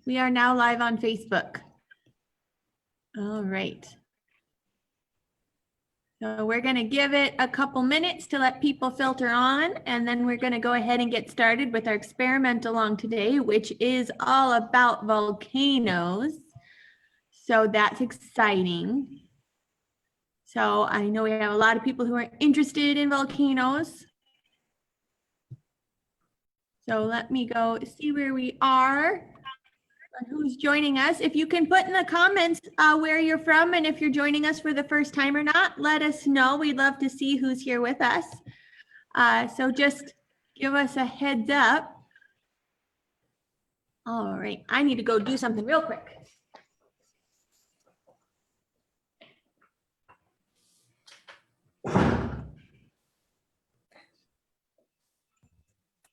We are now live on Facebook. All right. So we're going to give it a couple minutes to let people filter on, and then we're going to go ahead and get started with our experiment along today, which is all about volcanoes. So that's exciting. So I know we have a lot of people who are interested in volcanoes. So let me go see where we are. Who's joining us. If you can put in the comments where you're from and if you're joining us for the first time or not, let us know. We'd love to see who's here with us. So just give us a heads up. All right, I need to go do something real quick.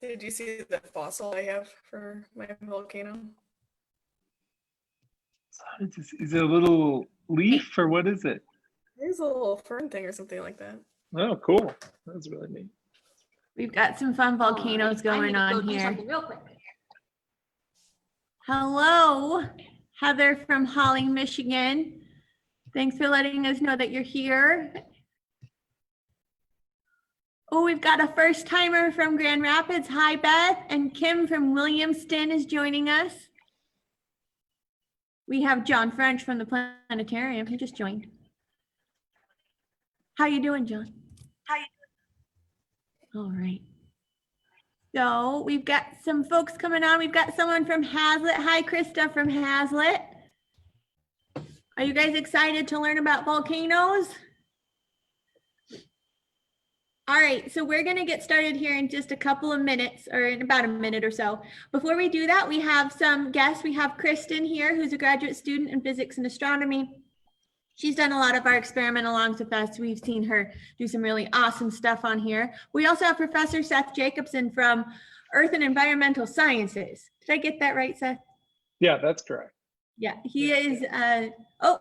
Did you see the fossil I have for my volcano? Is it a little leaf or what is it? There's a little fern thing or something like that. Oh, cool. That's really neat. We've got some fun volcanoes going on here. Hello, Heather from Holly, Michigan. Thanks for letting us know that you're here. Oh, we've got a first timer from Grand Rapids. Hi, Beth. And Kim from Williamston is joining us. We have John French from the planetarium. He just joined. How you doing, John? How you doing? All right. So we've got some folks coming on. We've got someone from Hazlitt. Hi, Krista from Hazlitt. Are you guys excited to learn about volcanoes? All right, so we're going to get started here in just a couple of minutes, or in about a minute or so. Before we do that, we have some guests. We have Kristen here, who's a graduate student in physics and astronomy. She's done a lot of our experiment along with us. We've seen her do some really awesome stuff on here. We also have Professor Seth Jacobsen from Earth and Environmental Sciences. Did I get that right, Seth? Yeah, that's correct. Yeah, he is, oh,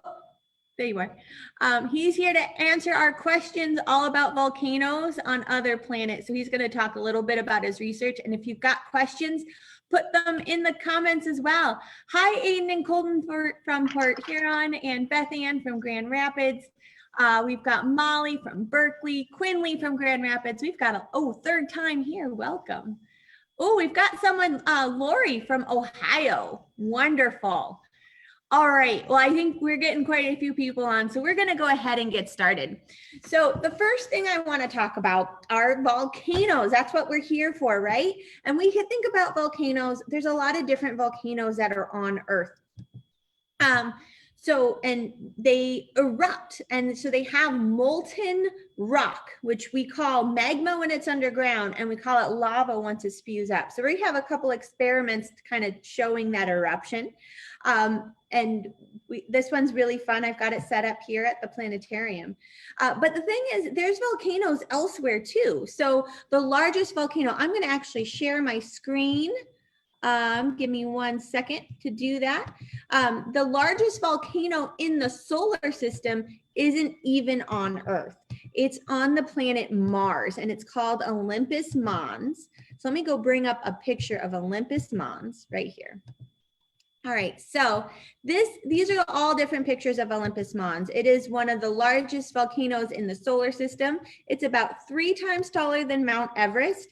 there you are. He's here to answer our questions all about volcanoes on other planets. So he's going to talk a little bit about his research. And if you've got questions, put them in the comments as well. Hi, Aiden and Colton from Port Huron and Beth Ann from Grand Rapids. We've got Molly from Berkeley, Quinley from Grand Rapids. We've got a third time here. Welcome. Oh, we've got someone, Lori from Ohio. Wonderful. All right, well, I think we're getting quite a few people on, so we're gonna go ahead and get started. So the first thing I wanna talk about are volcanoes. That's what we're here for, right? And we can think about volcanoes. There's a lot of different volcanoes that are on Earth. And they erupt, and so they have molten rock, which we call magma when it's underground, and we call it lava once it spews up. So we have a couple experiments kind of showing that eruption. This one's really fun. I've got it set up here at the planetarium. But the thing is, there's volcanoes elsewhere too. So the largest volcano, I'm going to actually share my screen. Give me 1 second to do that. The largest volcano in the solar system isn't even on Earth. It's on the planet Mars, and it's called Olympus Mons. So let me go bring up a picture of Olympus Mons right here. All right, so these are all different pictures of Olympus Mons. It is one of the largest volcanoes in the solar system. It's about 3 times taller than Mount Everest.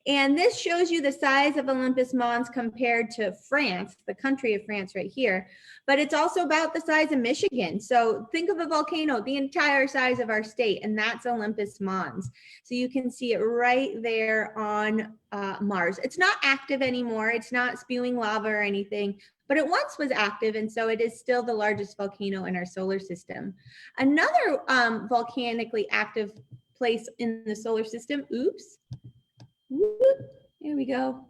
And this shows you the size of Olympus Mons compared to France, the country of France right here. But it's also about the size of Michigan. So think of a volcano, the entire size of our state, and that's Olympus Mons. So you can see it right there on Mars. It's not active anymore. It's not spewing lava or anything, but it once was active, and so it is still the largest volcano in our solar system. Another volcanically active place in the solar system, oops, here we go,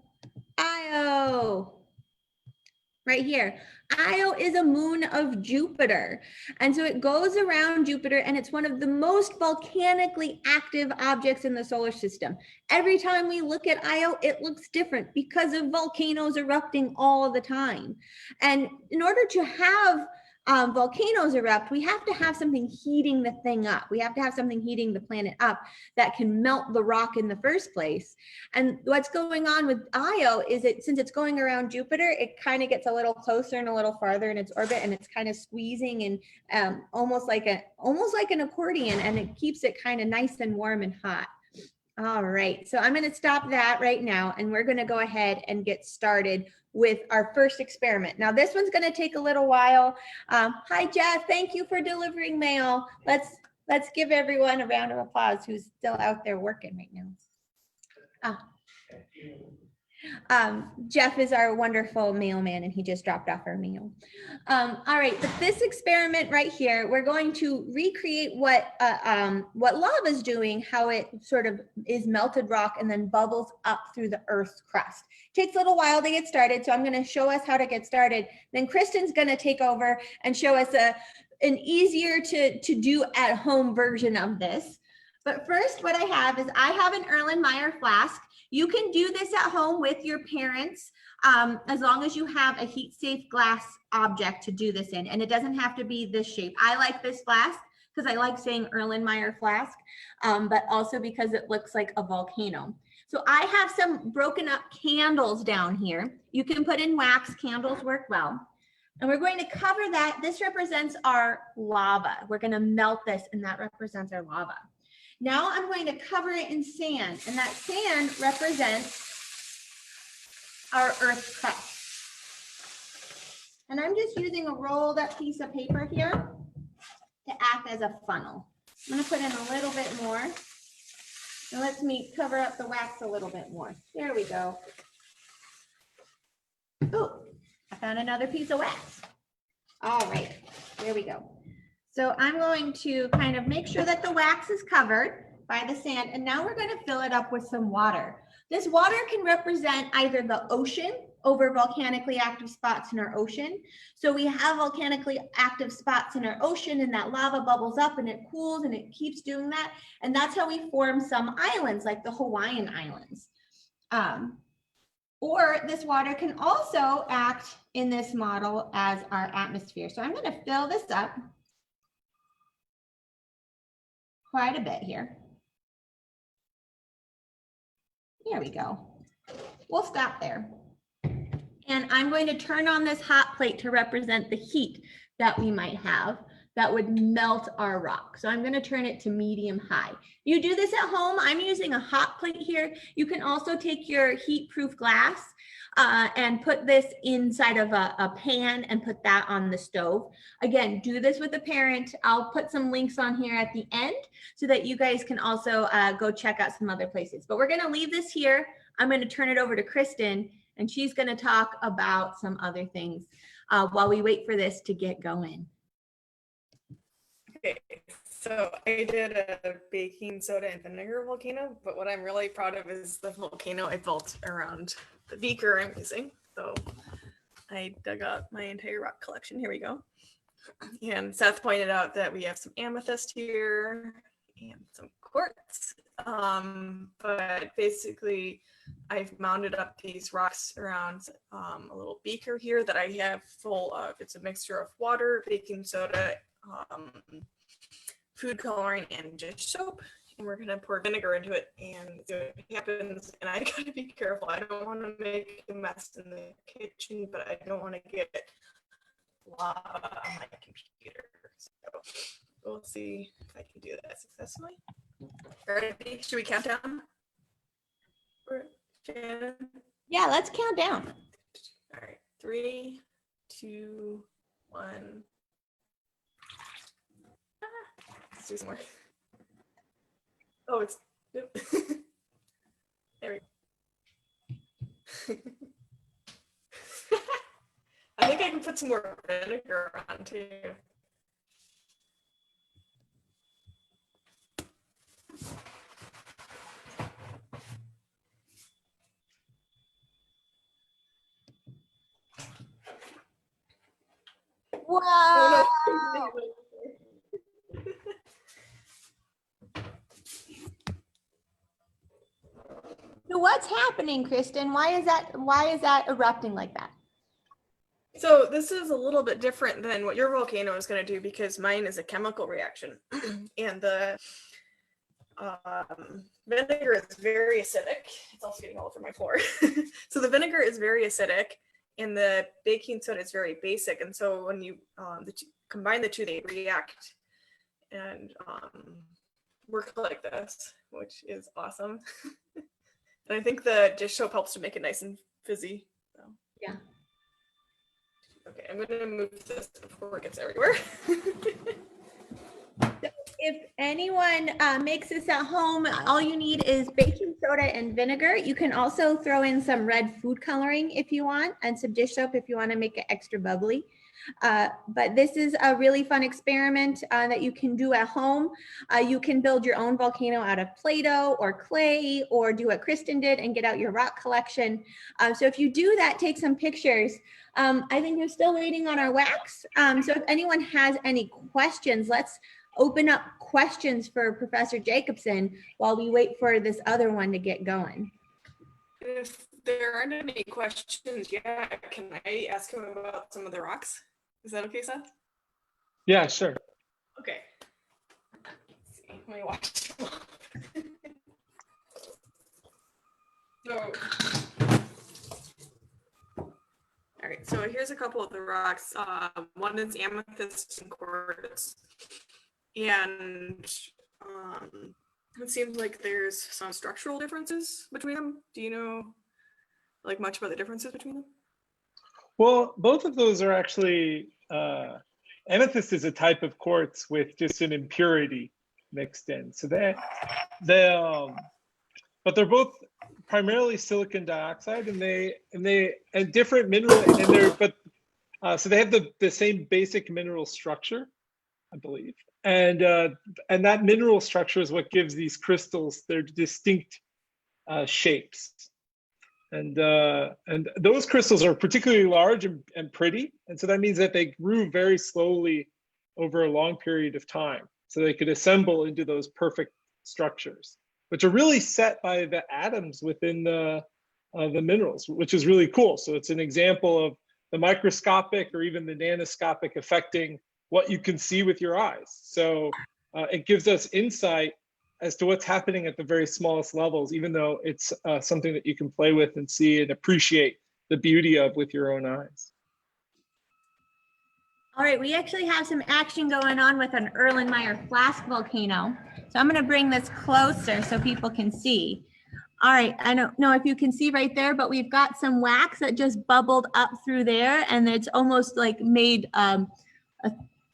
Io, right here. Io is a moon of Jupiter, and so it goes around Jupiter, and it's one of the most volcanically active objects in the solar system. Every time we look at Io, it looks different because of volcanoes erupting all the time. And in order to have volcanoes erupt, we have to have something heating the thing up. We have to have something heating the planet up that can melt the rock in the first place. And what's going on with Io is it, since it's going around Jupiter, it kind of gets a little closer and a little farther in its orbit, and it's kind of squeezing and almost like an accordion, and it keeps it kind of nice and warm and hot. All right, so I'm going to stop that right now, and we're going to go ahead and get started with our first experiment. Now, this one's going to take a little while. Hi, Jeff. Thank you for delivering mail. Let's give everyone a round of applause who's still out there working right now. Jeff is our wonderful mailman, and he just dropped off our mail. All right, but this experiment right here, we're going to recreate what lava is doing, how it sort of is melted rock and then bubbles up through the Earth's crust. Takes a little while to get started, so I'm going to show us how to get started. Then Kristen's going to take over and show us an easier to do at home version of this. But first, what I have is I have an Erlenmeyer flask. You can do this at home with your parents as long as you have a heat-safe glass object to do this in. And it doesn't have to be this shape. I like this flask because I like saying Erlenmeyer flask, but also because it looks like a volcano. So I have some broken up candles down here. You can put in wax, candles work well. And we're going to cover that. This represents our lava. We're going to melt this, and that represents our lava. Now I'm going to cover it in sand, and that sand represents our Earth's crust. And I'm just using a rolled up piece of paper here to act as a funnel. I'm going to put in a little bit more. And let me cover up the wax a little bit more. There we go. Oh, I found another piece of wax. All right, there we go. So I'm going to kind of make sure that the wax is covered by the sand. And now we're going to fill it up with some water. This water can represent either the ocean over volcanically active spots in our ocean. So we have volcanically active spots in our ocean, and that lava bubbles up and it cools and it keeps doing that. And that's how we form some islands like the Hawaiian Islands. Or this water can also act in this model as our atmosphere. So I'm going to fill this up quite a bit here. There we go. We'll stop there. And I'm going to turn on this hot plate to represent the heat that we might have that would melt our rock. So I'm going to turn it to medium high. You do this at home. I'm using a hot plate here. You can also take your heat-proof glass and put this inside of a pan and put that on the stove. Again, do this with a parent. I'll put some links on here at the end so that you guys can also go check out some other places. But we're going to leave this here. I'm going to turn it over to Kristen, and she's going to talk about some other things while we wait for this to get going. Okay, so I did a baking soda and vinegar volcano, but what I'm really proud of is the volcano I built around the beaker I'm using. So I dug up my entire rock collection. Here we go. And Seth pointed out that we have some amethyst here and some quartz. But basically, I've mounted up these rocks around a little beaker here that I have full of. It's a mixture of water, baking soda, food coloring, and dish soap. And we're gonna pour vinegar into it and see what happens. And I gotta be careful. I don't want to make a mess in the kitchen, but I don't want to get lava on my computer. So we'll see if I can do that successfully. Ready? Should we count down? Shannon? Yeah, let's count down. All right, 3, 2, 1. Let's do some more. Oh, it's nope. There we go. I think I can put some more vinegar on too. Whoa! Oh, no. So what's happening, Kristen? Why is that erupting like that? So this is a little bit different than what your volcano is going to do because mine is a chemical reaction, and the vinegar is very acidic. It's also getting all over my floor. So the vinegar is very acidic, and the baking soda is very basic. And so when you combine the two, they react and work like this, which is awesome. And I think the dish soap helps to make it nice and fizzy. So. Yeah. Okay, I'm going to move this before it gets everywhere. If anyone makes this at home, all you need is baking soda and vinegar. You can also throw in some red food coloring if you want, and some dish soap if you want to make it extra bubbly. But this is a really fun experiment that you can do at home. You can build your own volcano out of Play-Doh or clay, or do what Kristen did and get out your rock collection. So if you do that, take some pictures. I think we're still waiting on our wax. So if anyone has any questions, let's open up questions for Professor Jacobsen while we wait for this other one to get going. If there aren't any questions yet, can I ask him about some of the rocks? Is that okay, Seth? Yeah, sure. Okay. Let's see. Let me watch. So, all right. So here's a couple of the rocks. One is amethyst and quartz, and it seems like there's some structural differences between them. Do you know, like, much about the differences between them? Well, both of those are actually, amethyst is a type of quartz with just an impurity mixed in. So but they're both primarily silicon dioxide, and different mineral, so they have the same basic mineral structure, I believe. And that mineral structure is what gives these crystals their distinct shapes. And those crystals are particularly large and pretty. And so that means that they grew very slowly over a long period of time. So they could assemble into those perfect structures, which are really set by the atoms within the minerals, which is really cool. So it's an example of the microscopic or even the nanoscopic affecting what you can see with your eyes. So it gives us insight as to what's happening at the very smallest levels, even though it's something that you can play with and see and appreciate the beauty of with your own eyes. All right, we actually have some action going on with an Erlenmeyer flask volcano. So I'm gonna bring this closer so people can see. All right, I don't know if you can see right there, but we've got some wax that just bubbled up through there, and it's almost like made a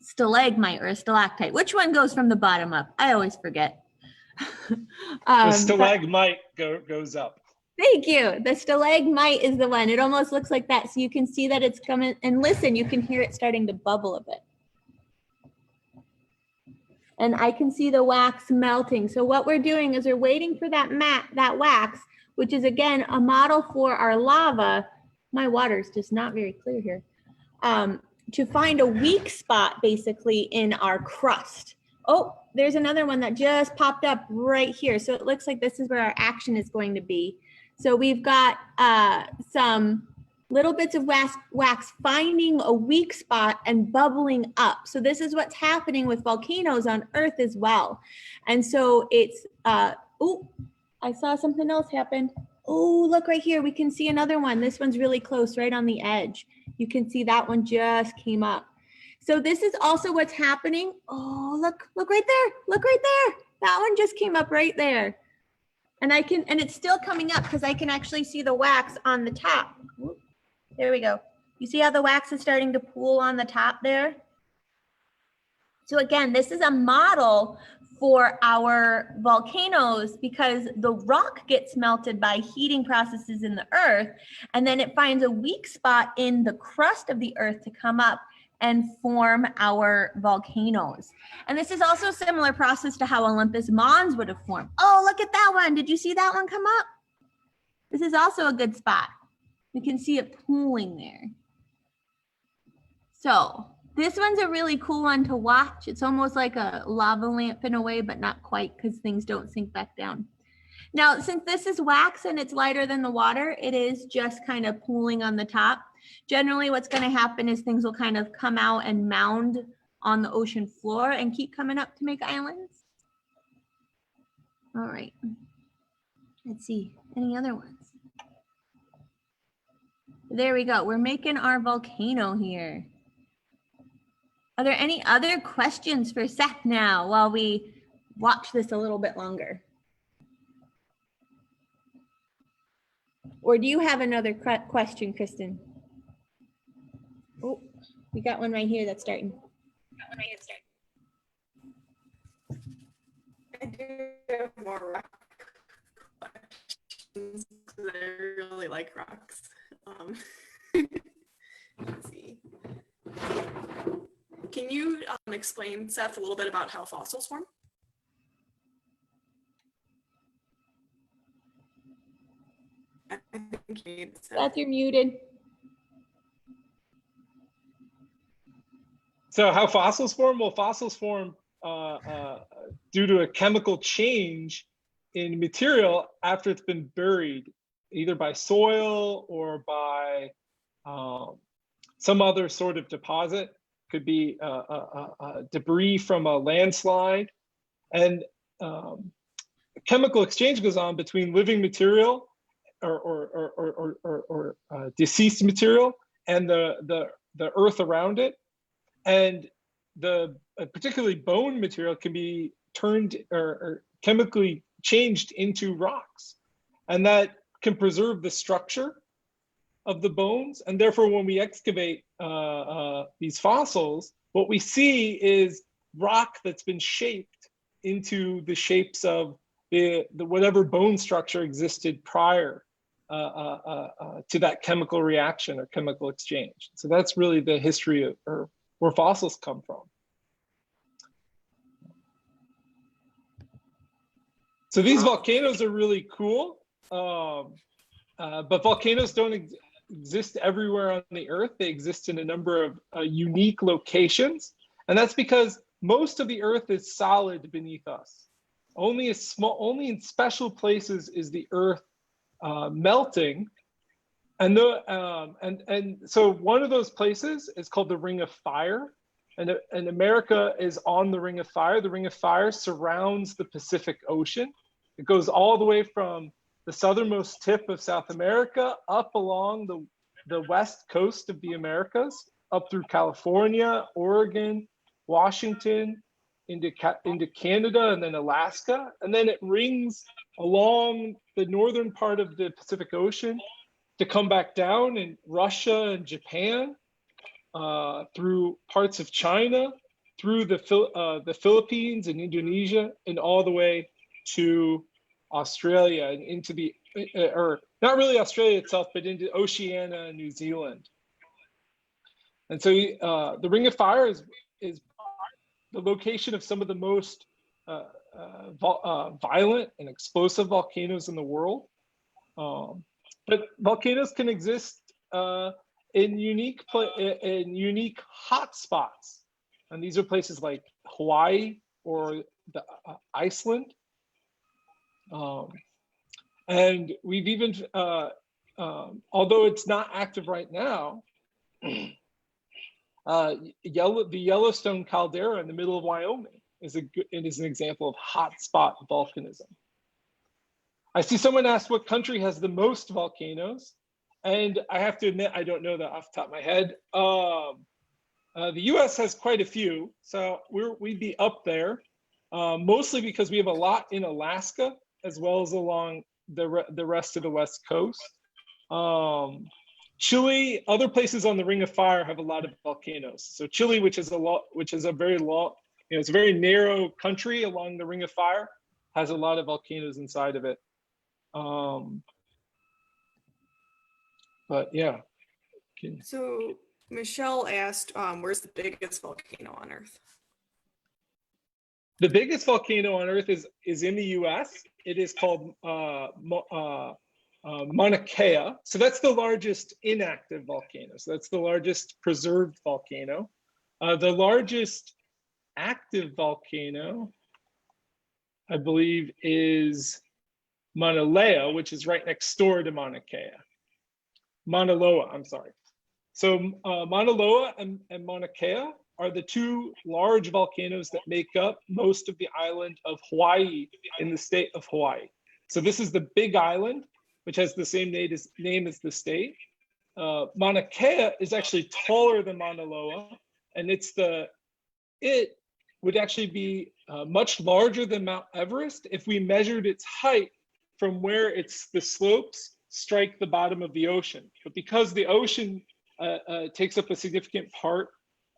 stalagmite or a stalactite. Which one goes from the bottom up? I always forget. The stalagmite goes up. Thank you. The stalagmite is the one. It almost looks like that. So you can see that it's coming, and listen, you can hear it starting to bubble a bit. And I can see the wax melting. So what we're doing is we're waiting for that wax, which is again a model for our lava. My water is just not very clear here. To find a weak spot basically in our crust. Oh, there's another one that just popped up right here. So it looks like this is where our action is going to be. So we've got some little bits of wax finding a weak spot and bubbling up. So this is what's happening with volcanoes on Earth as well. And so it's, oh, I saw something else happen. Oh, look right here. We can see another one. This one's really close, right on the edge. You can see that one just came up. So this is also what's happening. Oh, look right there. Look right there. That one just came up right there. And it's still coming up because I can actually see the wax on the top. There we go. You see how the wax is starting to pool on the top there? So again, this is a model for our volcanoes because the rock gets melted by heating processes in the earth, and then it finds a weak spot in the crust of the earth to come up and form our volcanoes. And this is also a similar process to how Olympus Mons would have formed. Oh, look at that one. Did you see that one come up? This is also a good spot. You can see it pooling there. So this one's a really cool one to watch. It's almost like a lava lamp in a way, but not quite because things don't sink back down. Now, since this is wax and it's lighter than the water, it is just kind of pooling on the top. Generally, what's going to happen is things will kind of come out and mound on the ocean floor and keep coming up to make islands. All right. Let's see, any other ones? There we go. We're making our volcano here. Are there any other questions for Seth now while we watch this a little bit longer? Or do you have another question, Kristen? Oh, we got one right here that's starting. I do have more rock questions because I really like rocks. Let's see. Can you explain, Seth, a little bit about how fossils form? I think you need Seth, you're muted. So how fossils form? Well, fossils form due to a chemical change in material after it's been buried, either by soil or by some other sort of deposit. Could be debris from a landslide. And chemical exchange goes on between living material or deceased material and the earth around it. And the particularly bone material can be turned or chemically changed into rocks. And that can preserve the structure of the bones. And therefore, when we excavate these fossils, what we see is rock that's been shaped into the shapes of the whatever bone structure existed prior to that chemical reaction or chemical exchange. So that's really the history of, or where fossils come from. So these volcanoes are really cool, but volcanoes don't exist everywhere on the earth. They exist in a number of unique locations, and that's because most of the earth is solid beneath us. Only in special places is the earth melting, and so one of those places is called the Ring of Fire, and America is on the Ring of Fire. The Ring of Fire surrounds the Pacific Ocean. It goes all the way from the southernmost tip of South America up along the west coast of the Americas, up through California, Oregon, Washington, into Canada, and then Alaska. And then it rings along the northern part of the Pacific Ocean to come back down in Russia and Japan, through parts of China, through the Philippines and Indonesia, and all the way to Australia and into the, or not really Australia itself, but into Oceania and New Zealand. And so the Ring of Fire is the location of some of the most violent and explosive volcanoes in the world. But volcanoes can exist in unique hot spots. And these are places like Hawaii or Iceland. And we've even, although it's not active right now, the Yellowstone caldera in the middle of Wyoming is an example of hotspot volcanism. I see someone asked what country has the most volcanoes, and I have to admit I don't know that off the top of my head. The U.S. has quite a few, so we'd be up there, mostly because we have a lot in Alaska as well as along the rest of the West Coast. Chile, other places on the Ring of Fire have a lot of volcanoes. So Chile, which is a very long, it's a very narrow country along the Ring of Fire, has a lot of volcanoes inside of it. But yeah. So Michelle asked, where's the biggest volcano on Earth? The biggest volcano on Earth is in the U.S. It is called Mauna Kea. So that's the largest inactive volcano. So that's the largest preserved volcano. The largest active volcano, I believe, is Mauna Loa, which is right next door to Mauna Kea. Mauna Loa, I'm sorry. So Mauna Loa and Mauna Kea are the two large volcanoes that make up most of the island of Hawaii in the state of Hawaii. So this is the Big Island, which has the same name as the state. Mauna Kea is actually taller than Mauna Loa, and it would actually be much larger than Mount Everest if we measured its height from where the slopes strike the bottom of the ocean. But because the ocean takes up a significant part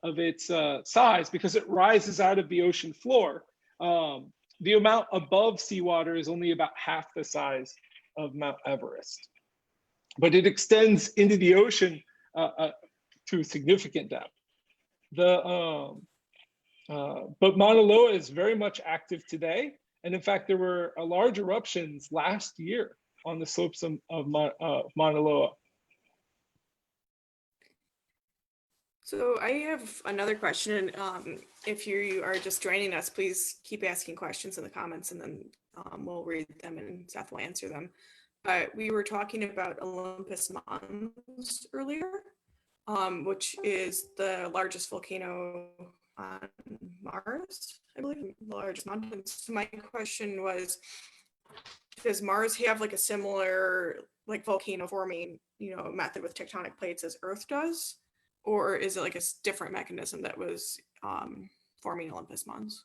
of its size, because it rises out of the ocean floor, the amount above seawater is only about half the size of Mount Everest. But it extends into the ocean to a significant depth. But Mauna Loa is very much active today. And in fact, there were large eruptions last year on the slopes of Mauna Loa. So I have another question. If you are just joining us, please keep asking questions in the comments, and then we'll read them and Seth will answer them. But we were talking about Olympus Mons earlier, which is the largest volcano on Mars, I believe, the largest mountain. So my question was, does Mars have like a similar like volcano forming, method with tectonic plates as Earth does? Or is it like a different mechanism that was forming Olympus Mons?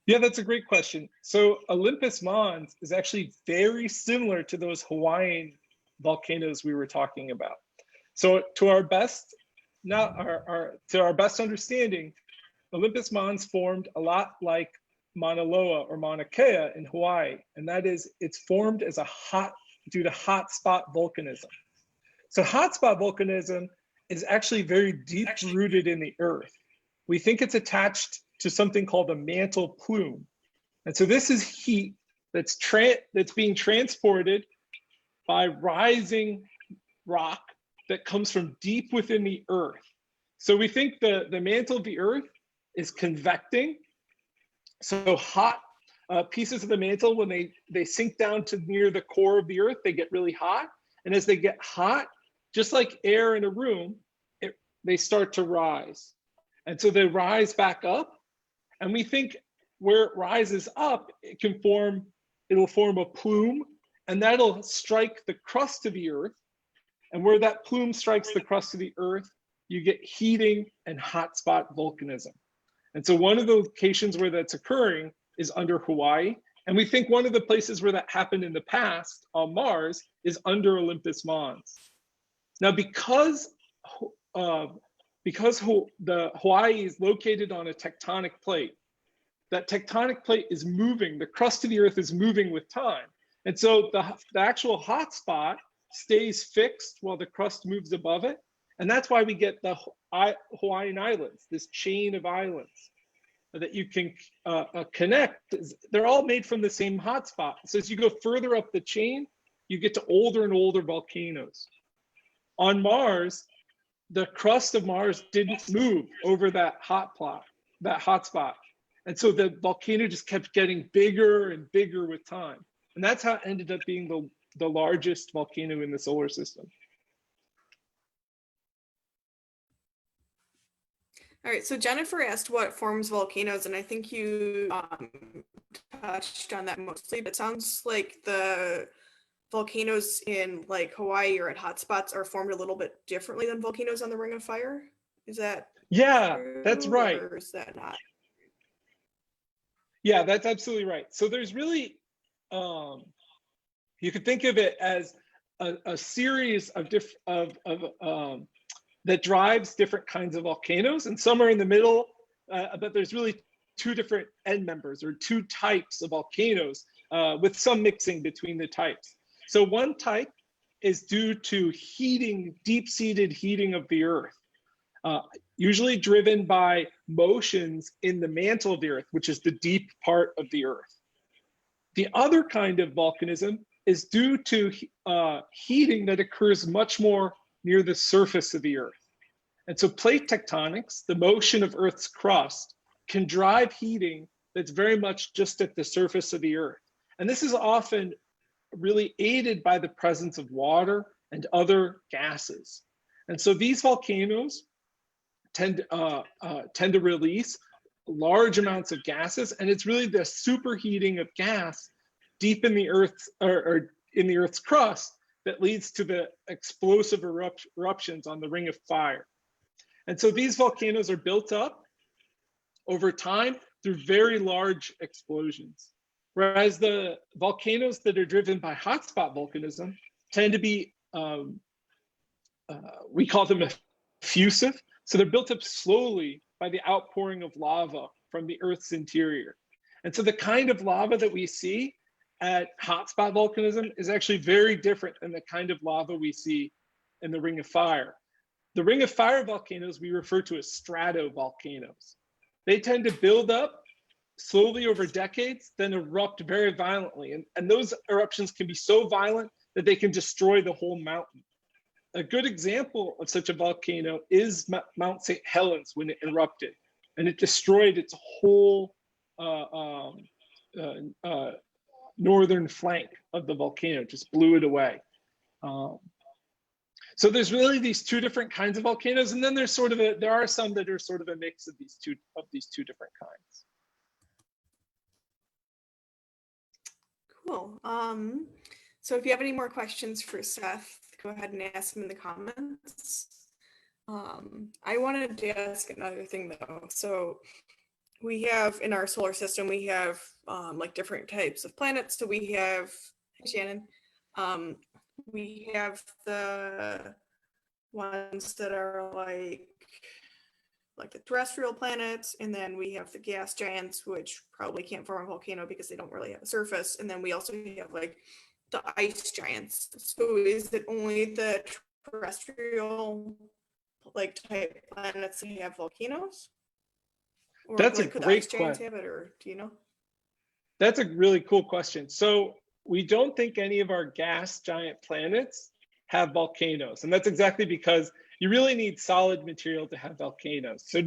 Yeah, that's a great question. So Olympus Mons is actually very similar to those Hawaiian volcanoes we were talking about. So to our best, to our best understanding, Olympus Mons formed a lot like Mauna Loa or Mauna Kea in Hawaii, and that is it's formed as due to hotspot volcanism. So hotspot volcanism is actually very deep rooted in the earth. We think it's attached to something called a mantle plume. And so this is heat that's being transported by rising rock that comes from deep within the earth. So we think the mantle of the earth is convecting. So hot pieces of the mantle, when they sink down to near the core of the earth, they get really hot. And as they get hot, just like air in a room, they start to rise. And so they rise back up. And we think where it rises up, it'll form a plume, and that'll strike the crust of the earth. And where that plume strikes the crust of the earth, you get heating and hotspot volcanism. And so one of the locations where that's occurring is under Hawaii. And we think one of the places where that happened in the past on Mars is under Olympus Mons. Now, because the Hawaii is located on a tectonic plate, that tectonic plate is moving, the crust of the earth is moving with time. And so the actual hot spot stays fixed while the crust moves above it. And that's why we get the Hawaiian Islands, this chain of islands that you can connect. They're all made from the same hotspot. So as you go further up the chain, you get to older and older volcanoes. On Mars, the crust of Mars didn't move over that hotspot. And so the volcano just kept getting bigger and bigger with time. And that's how it ended up being the largest volcano in the solar system. All right, so Jennifer asked what forms volcanoes, and I think you touched on that mostly, but it sounds like the volcanoes in like Hawaii or at hotspots are formed a little bit differently than volcanoes on the Ring of Fire. Is that true, that's right. or is that not? Yeah, that's absolutely right. So there's really, you could think of it as a series of that drives different kinds of volcanoes, and some are in the middle, but there's really two different end members or two types of volcanoes with some mixing between the types. So one type is due to heating, deep-seated heating of the earth, usually driven by motions in the mantle of the earth, which is the deep part of the earth. The other kind of volcanism is due to heating that occurs much more near the surface of the earth. And so plate tectonics, the motion of Earth's crust, can drive heating that's very much just at the surface of the earth. And this is often really aided by the presence of water and other gases. And so these volcanoes tend to release large amounts of gases, and it's really the superheating of gas deep in the Earth's or in the Earth's crust that leads to the explosive eruptions on the Ring of Fire. And so these volcanoes are built up over time through very large explosions, whereas the volcanoes that are driven by hotspot volcanism tend to be, we call them effusive. So they're built up slowly by the outpouring of lava from the Earth's interior. And so the kind of lava that we see at hotspot volcanism is actually very different than the kind of lava we see in the Ring of Fire. The Ring of Fire volcanoes we refer to as stratovolcanoes. They tend to build up slowly over decades, then erupt very violently. And those eruptions can be so violent that they can destroy the whole mountain. A good example of such a volcano is Mount St. Helens when it erupted, and it destroyed its whole northern flank of the volcano, just blew it away. So there's really these two different kinds of volcanoes, and then there's sort of there are some that are sort of a mix of these two different kinds. Cool. So if you have any more questions for Seth, go ahead and ask them in the comments. I wanted to ask another thing though. So we have in our solar system, we have like different types of planets. So we have, Shannon, we have the ones that are like the terrestrial planets, and then we have the gas giants, which probably can't form a volcano because they don't really have a surface. And then we also have like the ice giants. So is it only the terrestrial like type planets that have volcanoes? Or That's like, a could great ice giants question. have it, or do you know? That's a really cool question. So we don't think any of our gas giant planets have volcanoes. And that's exactly because you really need solid material to have volcanoes. So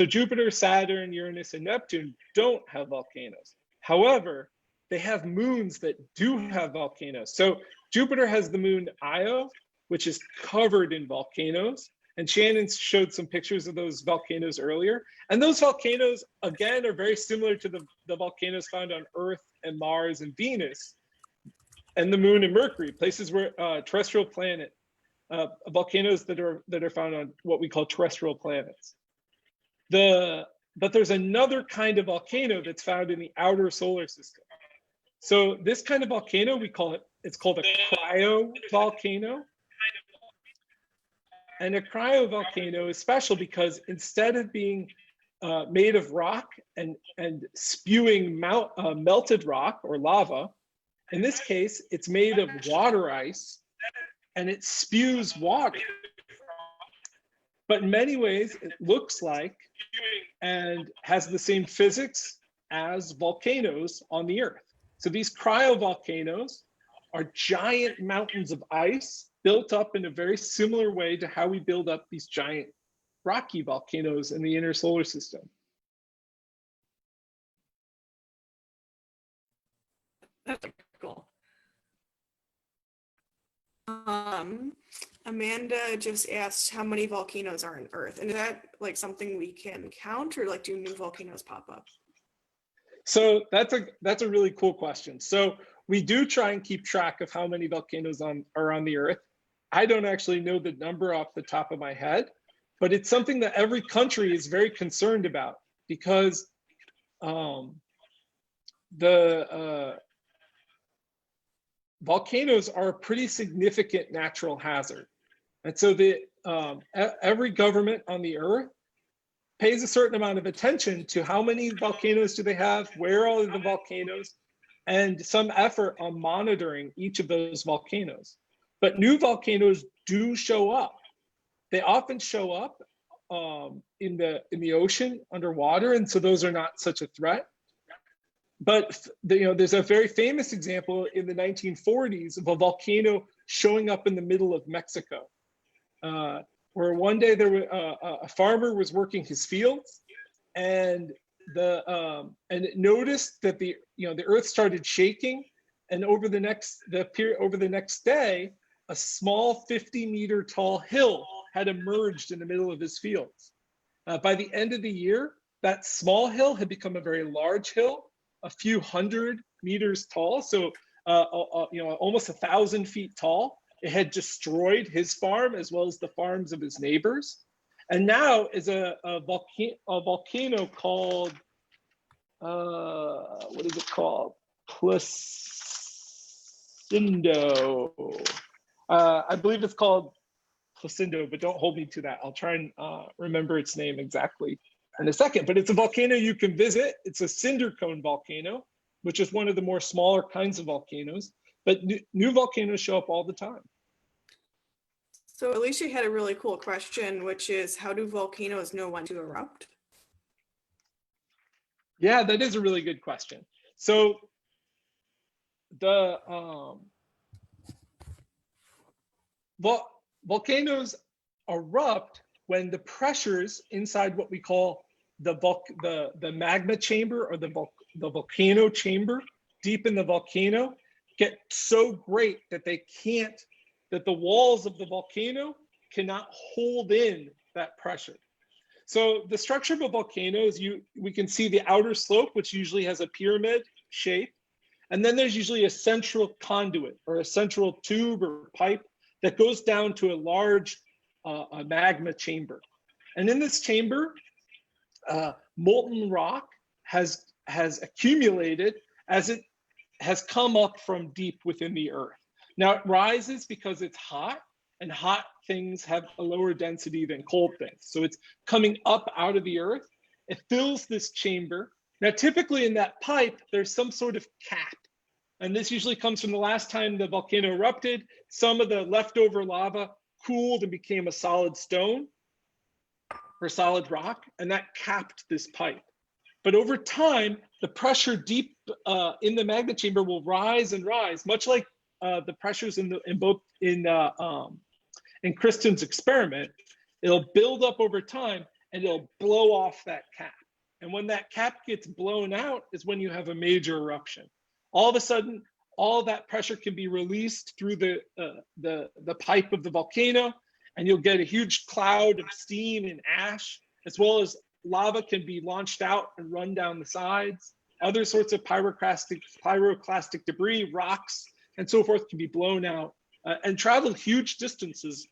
Jupiter, Saturn, Uranus, and Neptune don't have volcanoes. However, they have moons that do have volcanoes. So Jupiter has the moon Io, which is covered in volcanoes. And Shannon showed some pictures of those volcanoes earlier. And those volcanoes, again, are very similar to the volcanoes found on Earth and Mars and Venus and the moon and Mercury, places where terrestrial planet, volcanoes that are found on what we call terrestrial planets. But there's another kind of volcano that's found in the outer solar system. So this kind of volcano, it's called a cryovolcano. And a cryovolcano is special because instead of being made of rock and spewing melted rock or lava, in this case, it's made of water ice and it spews water. But in many ways, it looks like and has the same physics as volcanoes on the Earth. So these cryovolcanoes are giant mountains of ice built up in a very similar way to how we build up these giant rocky volcanoes in the inner solar system. That's cool. Amanda just asked how many volcanoes are on Earth, and is that like something we can count, or like do new volcanoes pop up? So that's a really cool question. So we do try and keep track of how many volcanoes are on the Earth. I don't actually know the number off the top of my head, but it's something that every country is very concerned about because the volcanoes are a pretty significant natural hazard. And so every government on the Earth pays a certain amount of attention to how many volcanoes do they have, where are the volcanoes, and some effort on monitoring each of those volcanoes. But new volcanoes do show up. They often show up in the ocean underwater, and so those are not such a threat. But there's a very famous example in the 1940s of a volcano showing up in the middle of Mexico, where one day a farmer was working his fields, and it noticed that the Earth started shaking, and over the next day, a small 50-meter tall hill had emerged in the middle of his fields. By the end of the year, that small hill had become a very large hill, a few hundred meters tall, so almost 1,000 feet tall. It had destroyed his farm as well as the farms of his neighbors. And now is a volcano called, what is it called? Placindo. I believe it's called Placindo, but don't hold me to that. I'll try and remember its name exactly in a second. But it's a volcano you can visit. It's a cinder cone volcano, which is one of the more smaller kinds of volcanoes. But new volcanoes show up all the time. So Alicia had a really cool question, which is, how do volcanoes know when to erupt? Yeah, that is a really good question. So the volcanoes erupt when the pressures inside what we call the magma chamber, or the volcano chamber deep in the volcano, get so great that the walls of the volcano cannot hold in that pressure. So the structure of a volcano is we can see the outer slope, which usually has a pyramid shape. And then there's usually a central conduit or a central tube or pipe that goes down to a large magma chamber. And in this chamber, molten rock has accumulated as it has come up from deep within the earth. Now it rises because it's hot, and hot things have a lower density than cold things. So it's coming up out of the earth. It fills this chamber. Now, typically in that pipe, there's some sort of cap. And this usually comes from the last time the volcano erupted. Some of the leftover lava cooled and became a solid stone or solid rock, and that capped this pipe. But over time, the pressure deep in the magma chamber will rise and rise, much like the pressures in Kristen's experiment. It'll build up over time and it'll blow off that cap. And when that cap gets blown out is when you have a major eruption. All of a sudden, all that pressure can be released through the pipe of the volcano, and you'll get a huge cloud of steam and ash, as well as lava can be launched out and run down the sides. Other sorts of pyroclastic debris, rocks, and so forth can be blown out and travel huge distances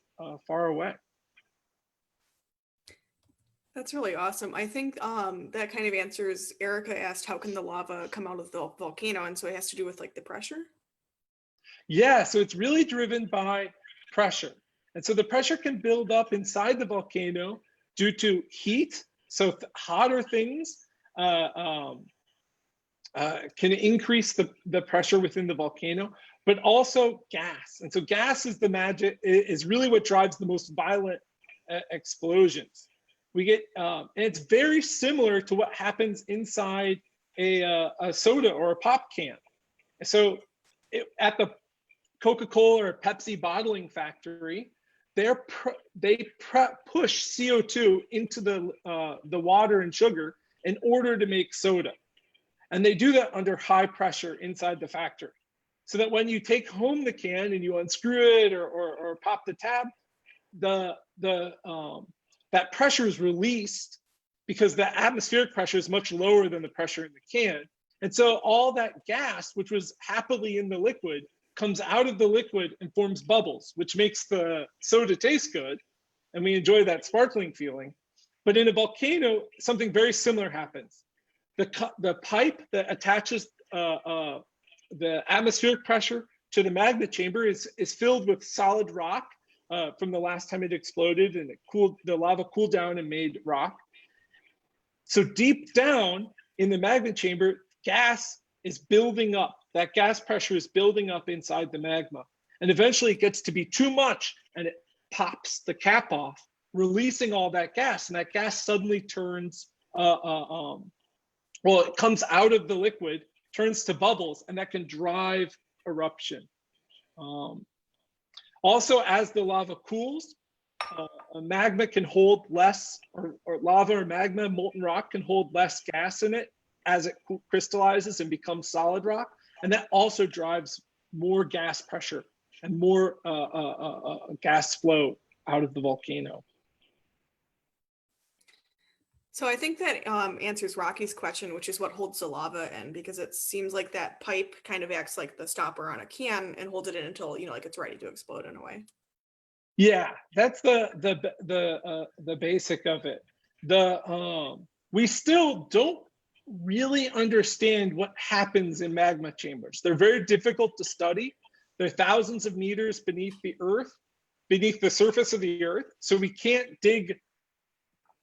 far away. That's really awesome. I think that kind of answers, Erica asked, how can the lava come out of the volcano? And so it has to do with like the pressure? Yeah, so it's really driven by pressure. And so the pressure can build up inside the volcano due to heat. So hotter things can increase the pressure within the volcano, but also gas. And so gas is is really what drives the most violent explosions. We get, and it's very similar to what happens inside a soda or a pop can. So at the Coca-Cola or Pepsi bottling factory, they push CO2 into the water and sugar in order to make soda. And they do that under high pressure inside the factory. So that when you take home the can and you unscrew it or pop the tab, that pressure is released because the atmospheric pressure is much lower than the pressure in the can. And so all that gas, which was happily in the liquid, comes out of the liquid and forms bubbles, which makes the soda taste good. And we enjoy that sparkling feeling. But in a volcano, something very similar happens. The pipe that attaches the atmospheric pressure to the magma chamber is filled with solid rock from the last time it exploded, and the lava cooled down and made rock. So deep down in the magma chamber, gas is building up. That gas pressure is building up inside the magma. And eventually it gets to be too much and it pops the cap off, releasing all that gas. And that gas suddenly turns, it comes out of the liquid, turns to bubbles, and that can drive eruption. Also, as the lava cools, magma can hold less, or lava or magma, molten rock can hold less gas in it as it crystallizes and becomes solid rock. And that also drives more gas pressure and more gas flow out of the volcano. So I think that answers Rocky's question, which is what holds the lava in, because it seems like that pipe kind of acts like the stopper on a can and holds it in until, you know, like it's ready to explode in a way. Yeah, that's the basic of it. We still don't really understand what happens in magma chambers. They're very difficult to study. They're thousands of meters beneath the earth, beneath the surface of the earth. So we can't dig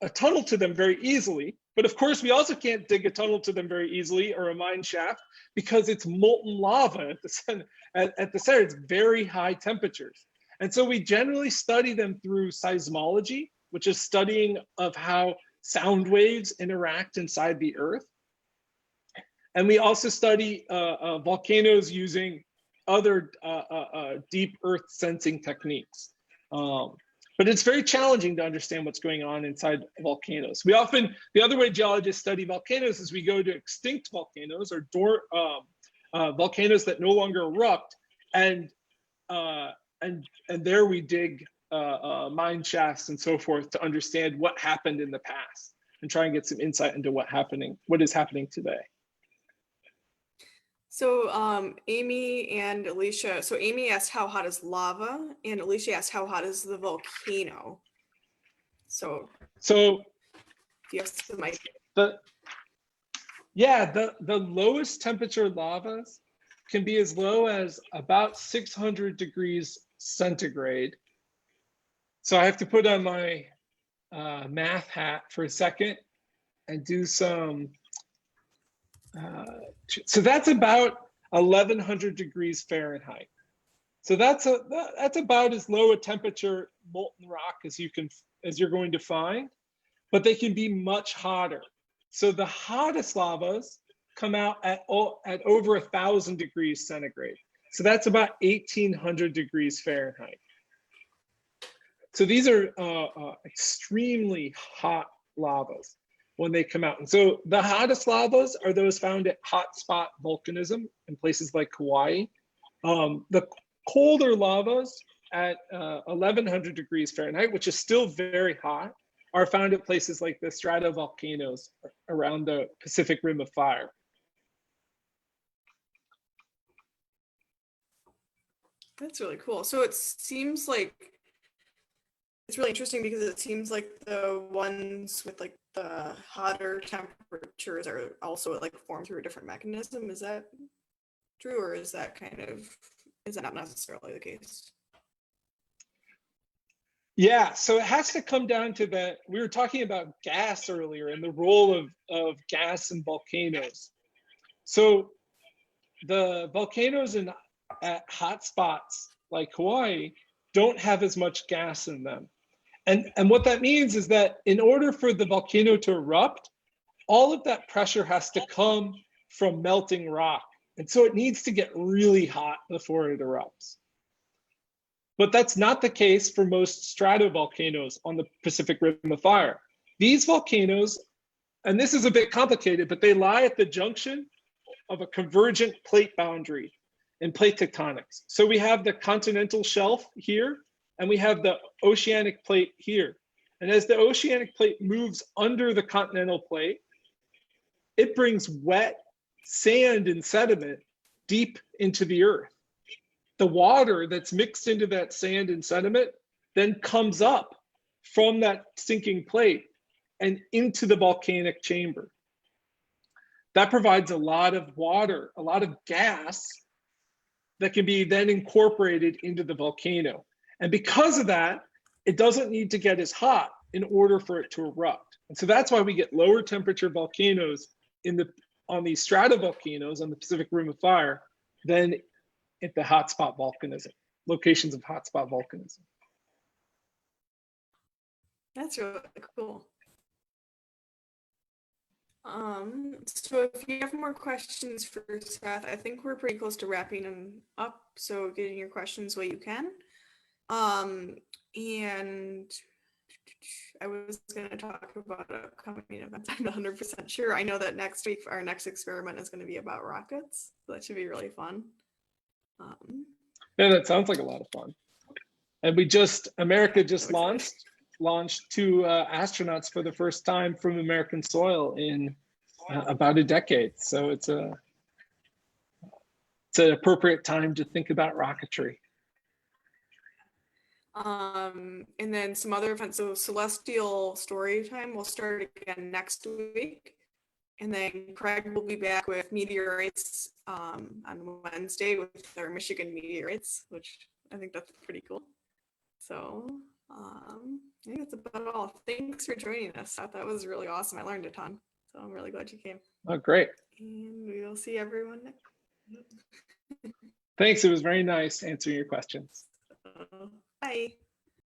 a tunnel to them very easily. But of course, we also can't dig a tunnel to them very easily, or a mine shaft, because it's molten lava at the center. At the center, it's very high temperatures. And so we generally study them through seismology, which is studying of how sound waves interact inside the earth. And we also study volcanoes using other deep earth sensing techniques. But it's very challenging to understand what's going on inside volcanoes. The other way geologists study volcanoes is we go to extinct volcanoes, or volcanoes that no longer erupt, and there we dig mine shafts and so forth to understand what happened in the past and try and get some insight into what is happening today. So Amy and Alicia, so Amy asked how hot is lava, and Alicia asked how hot is the volcano. So yes, the lowest temperature lavas can be as low as about 600 degrees centigrade. So I have to put on my math hat for a second and do some. So that's about 1100 degrees Fahrenheit. So that's about as low a temperature molten rock as you're going to find, but they can be much hotter. So the hottest lavas come out at over 1000 degrees centigrade. So that's about 1800 degrees Fahrenheit. So these are extremely hot lavas when they come out. And so the hottest lavas are those found at hotspot volcanism in places like Hawaii. The colder lavas at 1100 degrees Fahrenheit, which is still very hot, are found at places like the stratovolcanoes around the Pacific Rim of Fire. That's really cool. So it seems like it's really interesting because it seems like the ones with like the hotter temperatures are also like formed through a different mechanism. Is that true, or is that not necessarily the case? Yeah, so it has to come down to that. We were talking about gas earlier and the role of gas in volcanoes. So the volcanoes at hot spots like Hawaii don't have as much gas in them. And what that means is that in order for the volcano to erupt, all of that pressure has to come from melting rock. And so it needs to get really hot before it erupts. But that's not the case for most stratovolcanoes on the Pacific Rim of Fire. These volcanoes, and this is a bit complicated, but they lie at the junction of a convergent plate boundary in plate tectonics. So we have the continental shelf here, and we have the oceanic plate here. And as the oceanic plate moves under the continental plate, it brings wet sand and sediment deep into the earth. The water that's mixed into that sand and sediment then comes up from that sinking plate and into the volcanic chamber. That provides a lot of water, a lot of gas that can be then incorporated into the volcano. And because of that, it doesn't need to get as hot in order for it to erupt. And so that's why we get lower temperature volcanoes on these stratovolcanoes on the Pacific Rim of Fire than at the hotspot volcanism, locations of hotspot volcanism. That's really cool. So if you have more questions for Seth, I think we're pretty close to wrapping them up. So get in your questions while you can. And I was going to talk about upcoming events. I'm not 100% sure. I know that next week, our next experiment is going to be about rockets. So that should be really fun. Yeah, that sounds like a lot of fun. And America just launched 2 astronauts for the first time from American soil in about a decade. So it's an appropriate time to think about rocketry. And then some other events. So Celestial Story Time will start again next week. And then Craig will be back with meteorites on Wednesday with our Michigan meteorites, which I think that's pretty cool. So I think that's about all. Thanks for joining us. That was really awesome. I learned a ton. So I'm really glad you came. Oh, great. And we will see everyone next. Thanks. It was very nice answering your questions. Bye.